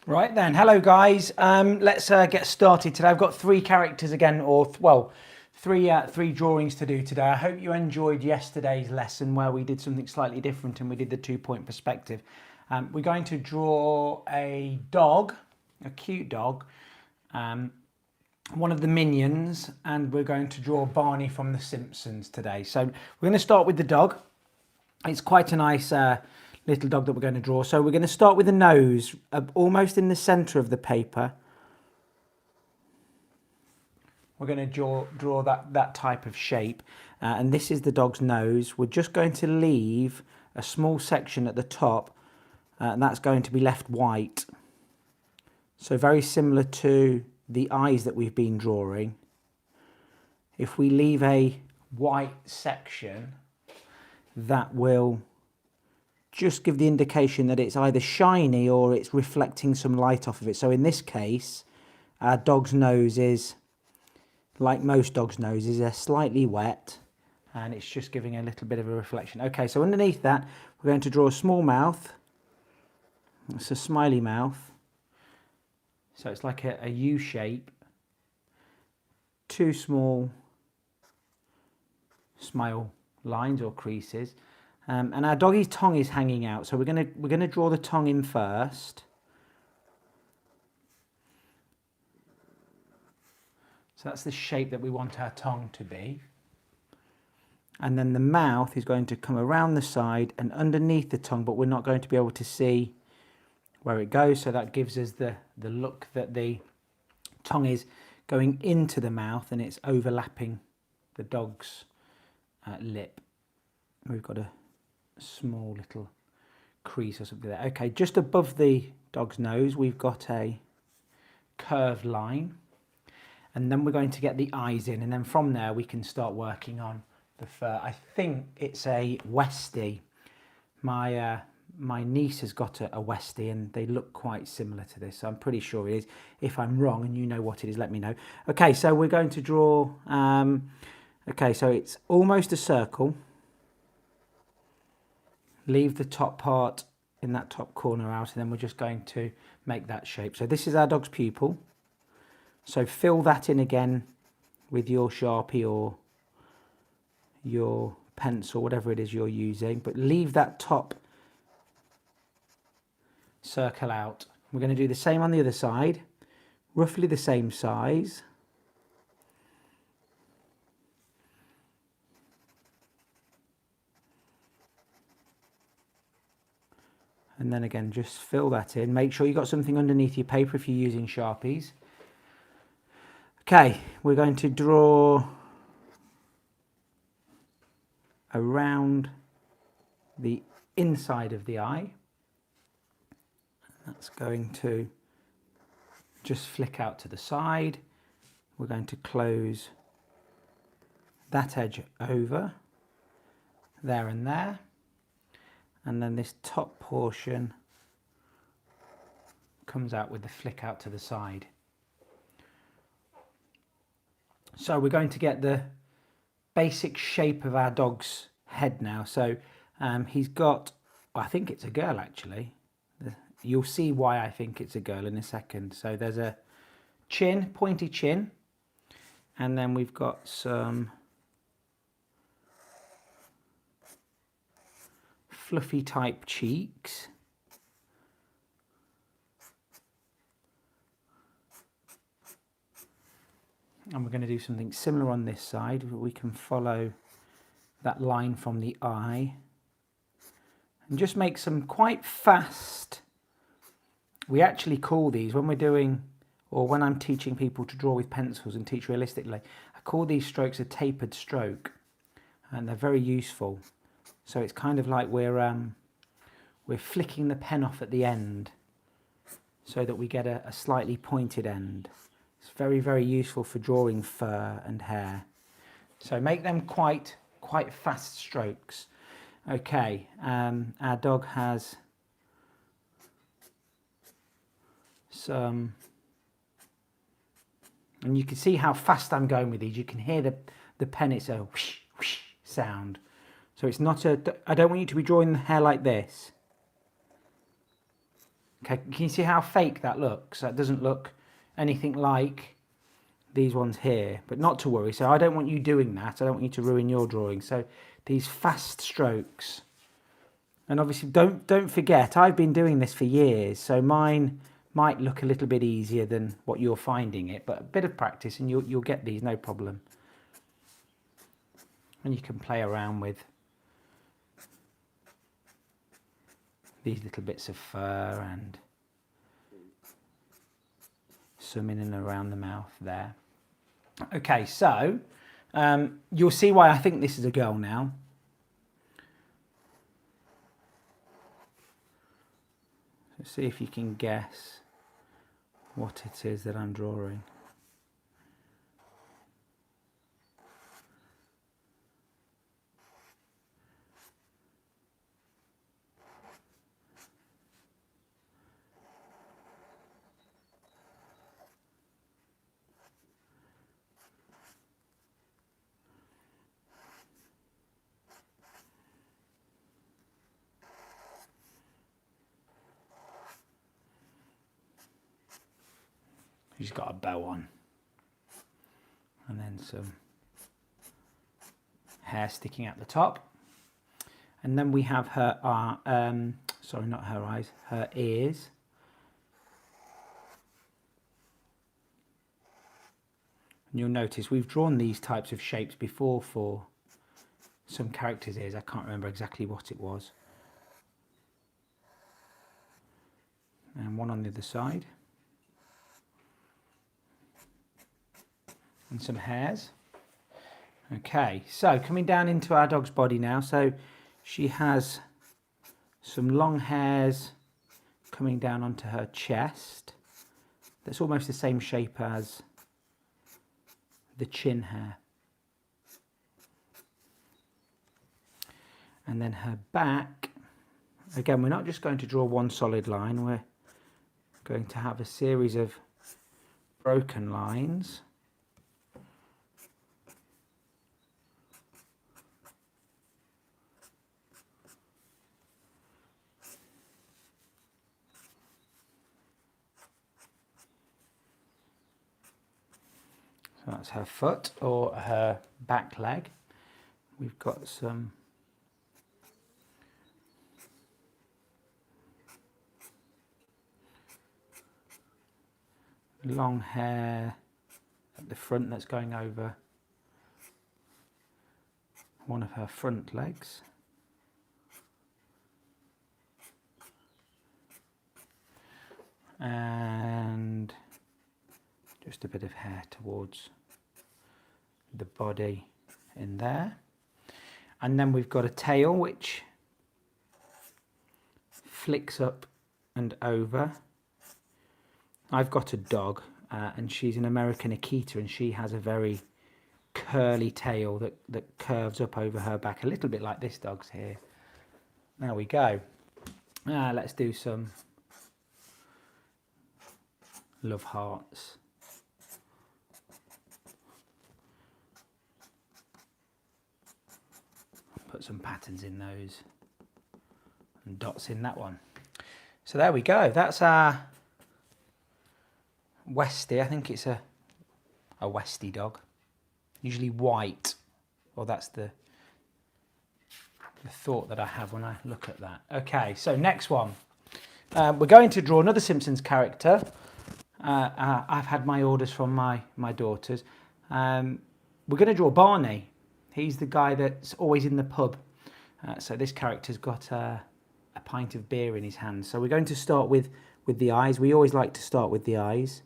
Right then, hello guys. Let's get started today. I've got three characters again, three drawings to do today. I hope you enjoyed yesterday's lesson where we did something slightly different and we did the 2-point perspective. We're going to draw a dog, a cute dog, one of the minions, and we're going to draw Barney from The Simpsons today. So we're going to start with the dog. It's quite a nice little dog that we're going to draw. So we're going to start with the nose, almost in the center of the paper. We're going to draw that type of shape. And this is the dog's nose. We're just going to leave a small section at the top, and that's going to be left white. So very similar to the eyes that we've been drawing. If we leave a white section, that will just give the indication that it's either shiny or it's reflecting some light off of it. So in this case, our dog's nose is, like most dogs' noses, they're slightly wet and it's just giving a little bit of a reflection. Okay, so underneath that, we're going to draw a small mouth. It's a smiley mouth. So it's like a U shape. Two small smile lines or creases. And our doggy's tongue is hanging out, so we're gonna draw the tongue in first. So that's the shape that we want our tongue to be. And then the mouth is going to come around the side and underneath the tongue, but we're not going to be able to see where it goes. So that gives us the look that the tongue is going into the mouth and it's overlapping the dog's lip. We've got a small little crease or something there. Okay, just above the dog's nose we've got a curved line, and then we're going to get the eyes in, and then from there we can start working on the fur. I think it's a Westie. My niece has got a Westie and they look quite similar to this, so I'm pretty sure it is. If I'm wrong and you know what it is, let me know. Okay, so we're going to draw okay, so it's almost a circle. Leave the top part in that top corner out, and then we're just going to make that shape. So this is our dog's pupil. So fill that in again with your Sharpie or your pencil, whatever it is you're using, but leave that top circle out. We're going to do the same on the other side, roughly the same size. And then again, just fill that in. Make sure you've got something underneath your paper if you're using Sharpies. Okay, we're going to draw around the inside of the eye. That's going to just flick out to the side. We're going to close that edge over, there and there. And then this top portion comes out with the flick out to the side. So we're going to get the basic shape of our dog's head now. So he's got, I think it's a girl actually. You'll see why I think it's a girl in a second. So there's a chin, pointy chin, and then we've got some fluffy type cheeks. And we're going to do something similar on this side. We can follow that line from the eye and just make some quite fast. We actually call these, when we're doing, or when I'm teaching people to draw with pencils and teach realistically, I call these strokes a tapered stroke, and they're very useful. So it's kind of like we're flicking the pen off at the end so that we get a slightly pointed end. It's very, very useful for drawing fur and hair. So make them quite fast strokes. Okay, our dog has some, and you can see how fast I'm going with these. You can hear the pen, it's a whoosh, whoosh sound. So it's not I don't want you to be drawing the hair like this. Okay, can you see how fake that looks? That doesn't look anything like these ones here, but not to worry. So I don't want you doing that. I don't want you to ruin your drawing. So these fast strokes, and obviously don't forget, I've been doing this for years, so mine might look a little bit easier than what you're finding it, but a bit of practice and you'll get these, no problem. And you can play around with these little bits of fur and some in and around the mouth there. Okay, so you'll see why I think this is a girl now. So see if you can guess what it is that I'm drawing. She's got a bow on, and then some hair sticking out the top, and then we have her sorry, not her eyes, her ears. And you'll notice we've drawn these types of shapes before for some characters' ears. I can't remember exactly what it was. And one on the other side. And some hairs. Okay, so coming down into our dog's body now. So she has some long hairs coming down onto her chest. That's almost the same shape as the chin hair. And then her back, again, we're not just going to draw one solid line, we're going to have a series of broken lines. So that's her foot or her back leg. We've got some long hair at the front that's going over one of her front legs. And just a bit of hair towards the body in there. And then we've got a tail which flicks up and over. I've got a dog and she's an American Akita, and she has a very curly tail that curves up over her back, a little bit like this dog's here. There we go. Let's do some love hearts. Put some patterns in those and dots in that one. So there we go. That's our Westie. I think it's a Westie dog. Usually white. Well, that's the thought that I have when I look at that. Okay, so next one. We're going to draw another Simpsons character. I've had my orders from my daughters. We're going to draw Barney. He's the guy that's always in the pub. So this character's got a pint of beer in his hand. So we're going to start with the eyes. We always like to start with the eyes.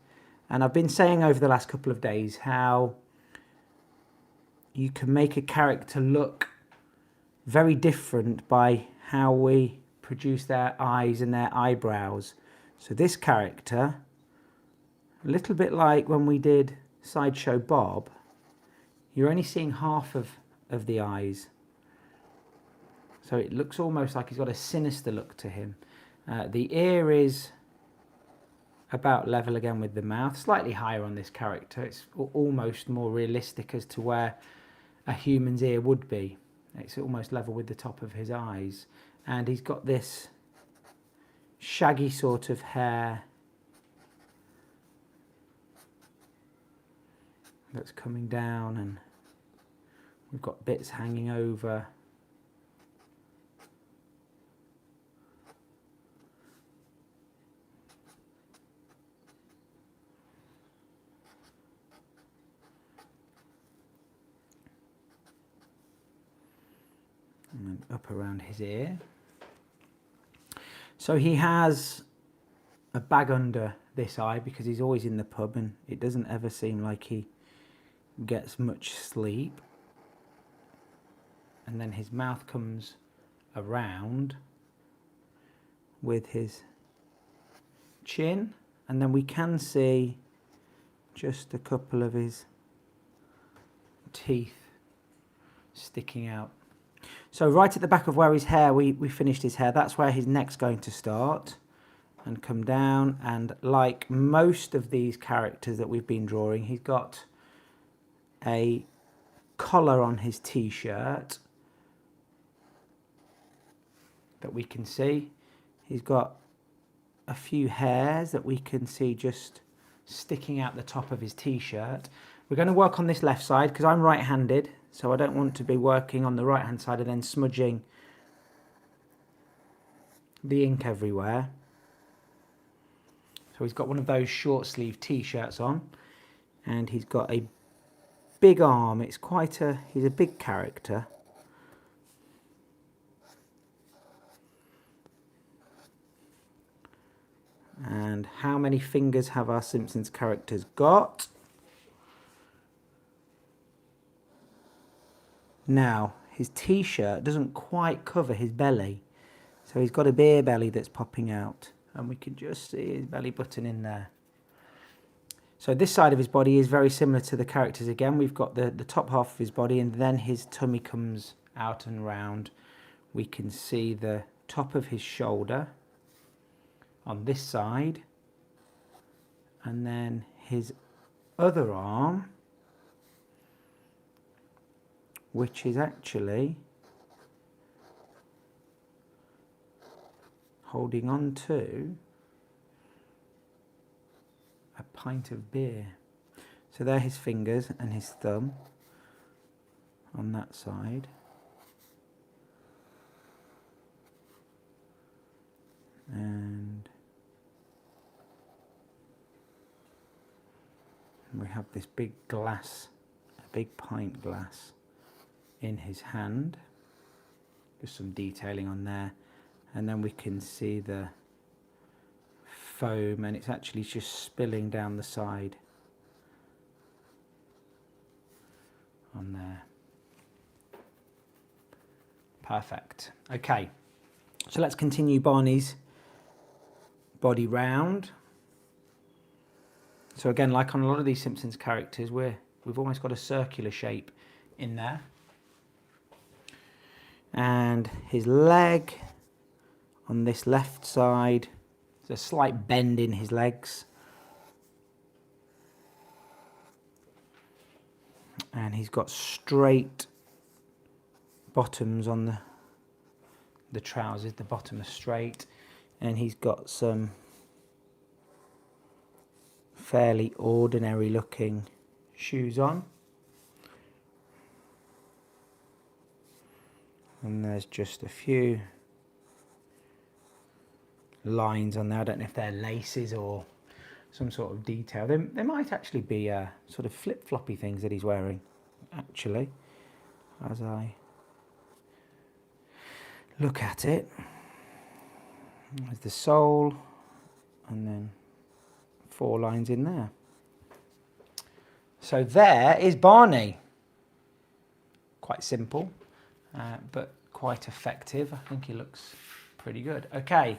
And I've been saying over the last couple of days how you can make a character look very different by how we produce their eyes and their eyebrows. So this character, a little bit like when we did Sideshow Bob, you're only seeing half of the eyes. So it looks almost like he's got a sinister look to him. The ear is about level again with the mouth, slightly higher on this character. It's almost more realistic as to where a human's ear would be. It's almost level with the top of his eyes. And he's got this shaggy sort of hair that's coming down, and we've got bits hanging over. And then up around his ear. So he has a bag under this eye because he's always in the pub, and it doesn't ever seem like he gets much sleep. And then his mouth comes around with his chin, and then we can see just a couple of his teeth sticking out. So right at the back of where his hair, we finished his hair, that's where his neck's going to start and come down. And like most of these characters that we've been drawing, he's got a collar on his t-shirt that we can see. He's got a few hairs that we can see just sticking out the top of his t-shirt. We're going to work on this left side because I'm right-handed, so I don't want to be working on the right-hand side and then smudging the ink everywhere. So he's got one of those short sleeve t-shirts on, and he's got a big arm. He's a big character. And how many fingers have our Simpsons characters got? Now, his t-shirt doesn't quite cover his belly, so he's got a beer belly that's popping out, and we can just see his belly button in there. So this side of his body is very similar to the characters again. We've got the top half of his body, and then his tummy comes out and round. We can see the top of his shoulder on this side, and then his other arm, which is actually holding on to a pint of beer. So there are his fingers and his thumb on that side. And we have this big glass, a big pint glass in his hand. Just some detailing on there. And then we can see the foam, and it's actually just spilling down the side on there. Perfect. Okay, so let's continue Barney's body round. So again, like on a lot of these Simpsons characters, we've almost got a circular shape in there. And his leg on this left side, there's a slight bend in his legs. And he's got straight bottoms on the trousers, the bottom is straight. And he's got some fairly ordinary looking shoes on. And there's just a few lines on there. I don't know if they're laces or some sort of detail. They might actually be sort of flip-floppy things that he's wearing, actually, as I look at it. There's the sole, and then 4 lines in there. So there is Barney. Quite simple, but quite effective. I think he looks pretty good. Okay,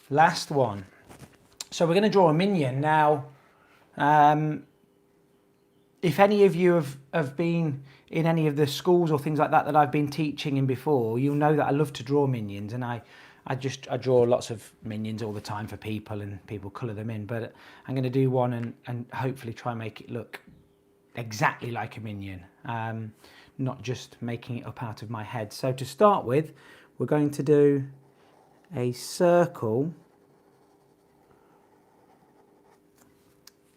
last one. So we're going to draw a minion. Now, if any of you have been in any of the schools or things like that I've been teaching in before, you'll know that I love to draw minions, and I draw lots of minions all the time for people, and people colour them in. But I'm going to do one and hopefully try and make it look exactly like a minion, not just making it up out of my head. So to start with, we're going to do a circle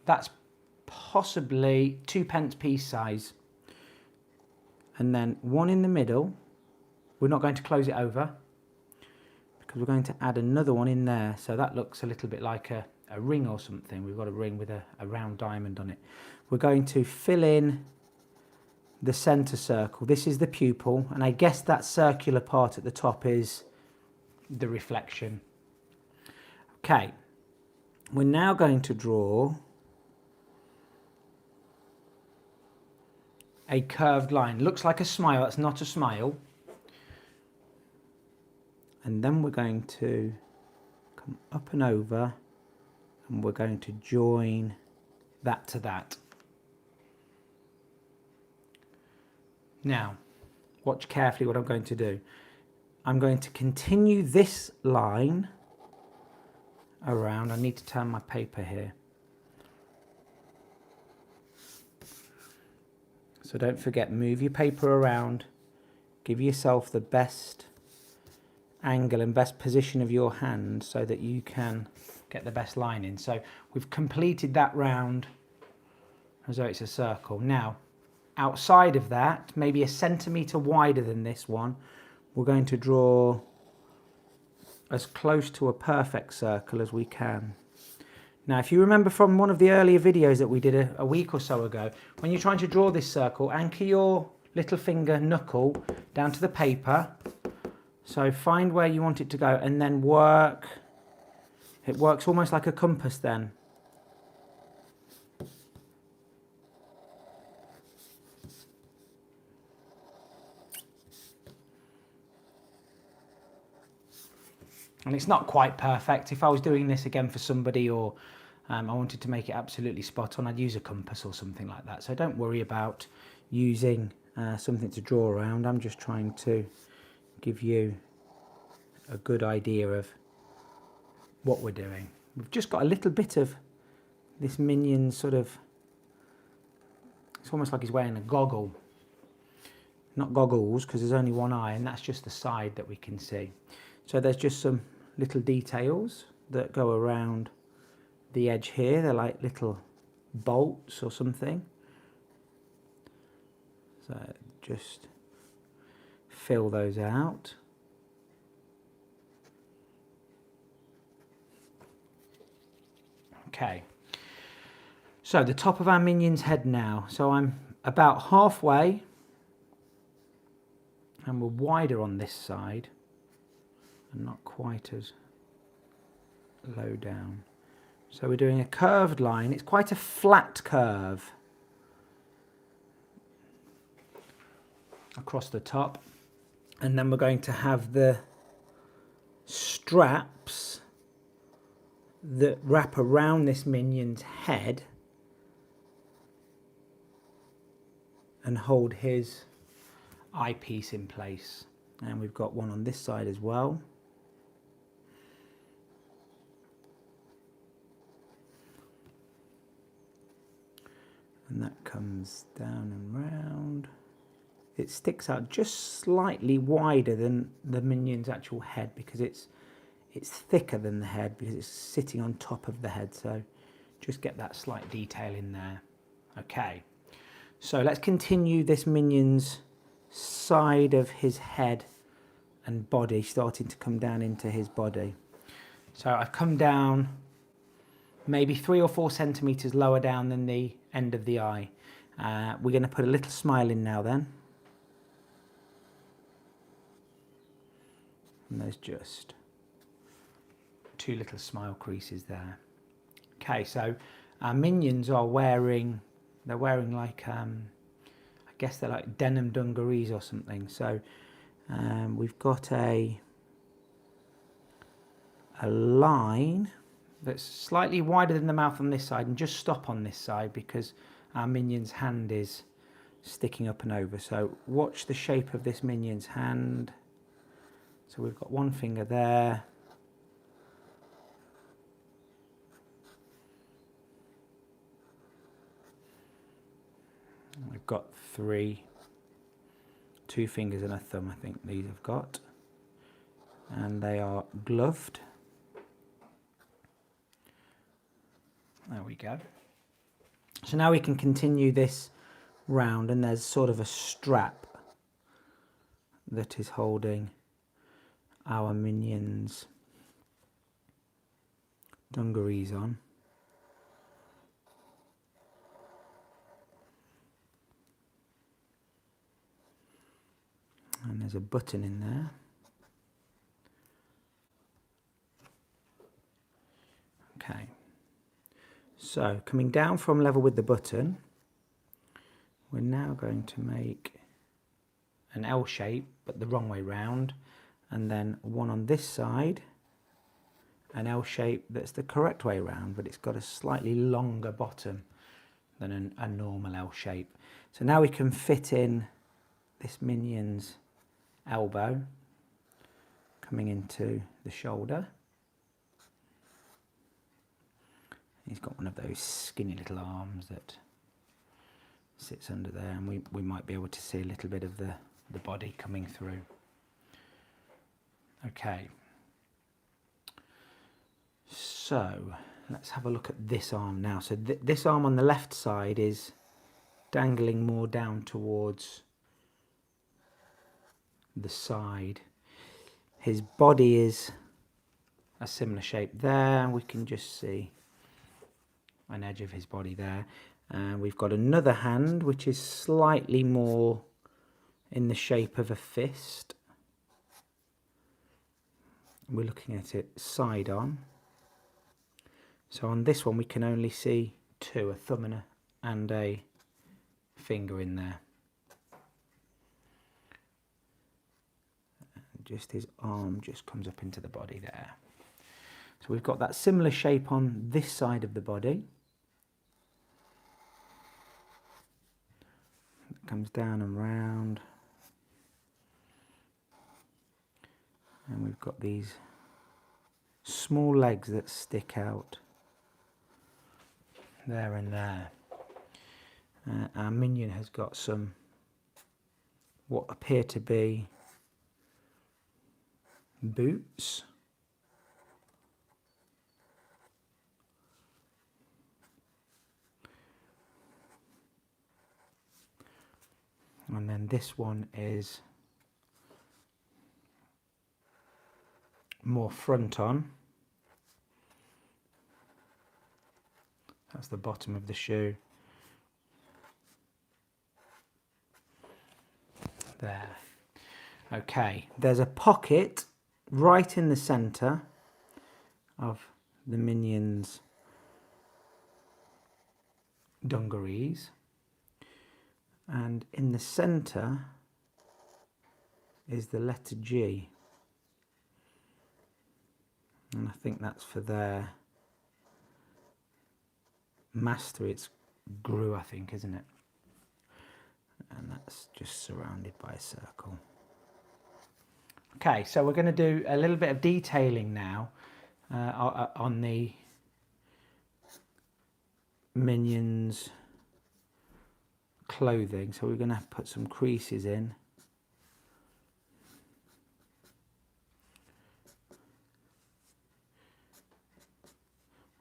That's possibly 2 pence piece size. And then one in the middle. We're not going to close it over because we're going to add another one in there. So that looks a little bit like a ring or something. We've got a ring with a round diamond on it. We're going to fill in the center circle. This is the pupil, and I guess that circular part at the top is the reflection. Okay, we're now going to draw a curved line. Looks like a smile. That's not a smile. And then we're going to come up and over, and we're going to join that to that. Now, watch carefully what I'm going to do. I'm going to continue this line around. I need to turn my paper here. So don't forget, move your paper around. Give yourself the best angle and best position of your hand so that you can get the best line in. So we've completed that round as though it's a circle. Now, outside of that, maybe a centimetre wider than this one, we're going to draw as close to a perfect circle as we can. Now, if you remember from one of the earlier videos that we did a week or so ago, when you're trying to draw this circle, anchor your little finger knuckle down to the paper. So find where you want it to go and then work. It works almost like a compass then. And it's not quite perfect. If I was doing this again for somebody, or I wanted to make it absolutely spot on, I'd use a compass or something like that. So don't worry about using something to draw around. I'm just trying to give you a good idea of what we're doing. We've just got a little bit of this minion sort of, it's almost like he's wearing a goggle. Not goggles, because there's only one eye, and that's just the side that we can see. So there's just some little details that go around the edge here. They're like little bolts or something. So just fill those out. Okay. So the top of our minion's head now. So I'm about halfway, and we're wider on this side and not quite as low down. So we're doing a curved line. It's quite a flat curve across the top, and then we're going to have the straps that wrap around this minion's head and hold his eyepiece in place. And we've got one on this side as well. And that comes down and round. It sticks out just slightly wider than the minion's actual head because it's thicker than the head because it's sitting on top of the head. So just get that slight detail in there. Okay, so let's continue this minion's side of his head and body, starting to come down into his body. So I've come down maybe 3 or 4 centimetres lower down than the end of the eye. We're going to put a little smile in now then. And there's just 2 little smile creases there. Okay, so our minions are wearing, they're wearing like, I guess they're like denim dungarees or something. So we've got a line that's slightly wider than the mouth on this side, and just stop on this side because our minion's hand is sticking up and over. So watch the shape of this minion's hand. So we've got one finger there. We've got 3, 2 fingers and a thumb, I think these have got. And they are gloved. There we go. So now we can continue this round, and there's sort of a strap that is holding our minions' dungarees on. And there's a button in there. Okay. So coming down from level with the button, we're now going to make an L shape, but the wrong way round, and then one on this side, an L shape that's the correct way round, but it's got a slightly longer bottom than a normal L shape. So now we can fit in this minion's elbow coming into the shoulder. He's got one of those skinny little arms that sits under there, and we might be able to see a little bit of the body coming through. Okay, so let's have a look at this arm now. So this arm on the left side is dangling more down towards the side. His body is a similar shape there. We can just see an edge of his body there. And we've got another hand which is slightly more in the shape of a fist. We're looking at it side on. So on this one we can only see two, a thumb and a finger in there. Just his arm just comes up into the body there. So we've got that similar shape on this side of the body. It comes down and round. And we've got these small legs that stick out there and there. Our minion has got some what appear to be boots. And then this one is more front on. That's the bottom of the shoe. There. Okay, there's a pocket right in the centre of the minion's dungarees, and in the centre is the letter G, and I think that's for their master. It's Gru, I think, isn't it? And that's just surrounded by a circle. Okay, so we're going to do a little bit of detailing now on the minion's clothing. So we're going to put some creases in.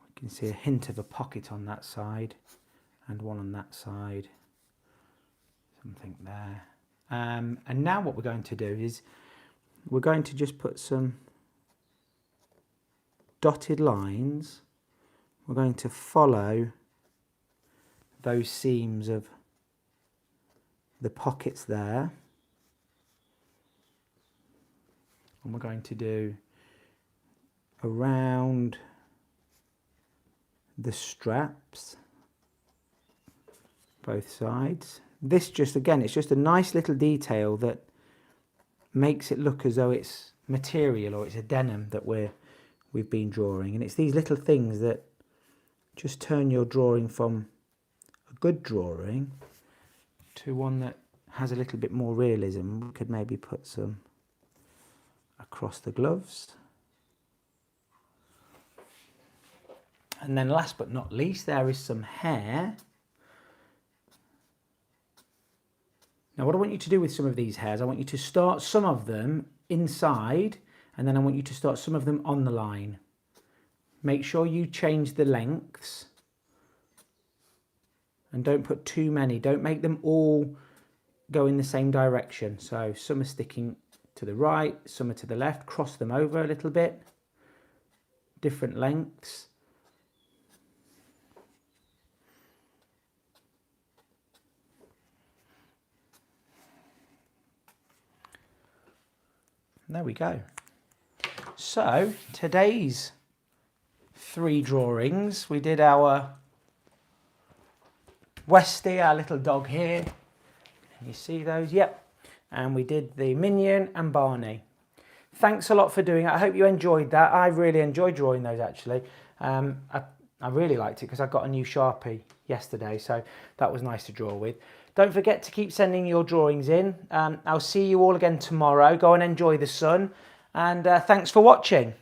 We can see a hint of a pocket on that side and one on that side. Something there. And now what we're going to do is we're going to just put some dotted lines. We're going to follow those seams of the pockets there. And we're going to do around the straps, both sides. This just, again, it's just a nice little detail that makes it look as though it's material or it's a denim that we've been drawing. And it's these little things that just turn your drawing from a good drawing to one that has a little bit more realism. We could maybe put some across the gloves. And then last but not least, there is some hair. Now what I want you to do with some of these hairs, I want you to start some of them inside, and then I want you to start some of them on the line. Make sure you change the lengths and don't put too many. Don't make them all go in the same direction. So some are sticking to the right, some are to the left. Cross them over a little bit, different lengths. There we go. So today's 3 drawings, we did our Westie, our little dog here. Can you see those? Yep. And we did the Minion and Barney. Thanks a lot for doing it. I hope you enjoyed that. I really enjoyed drawing those actually. I really liked it because I got a new Sharpie yesterday, so that was nice to draw with. Don't forget to keep sending your drawings in. I'll see you all again tomorrow. Go and enjoy the sun, and thanks for watching.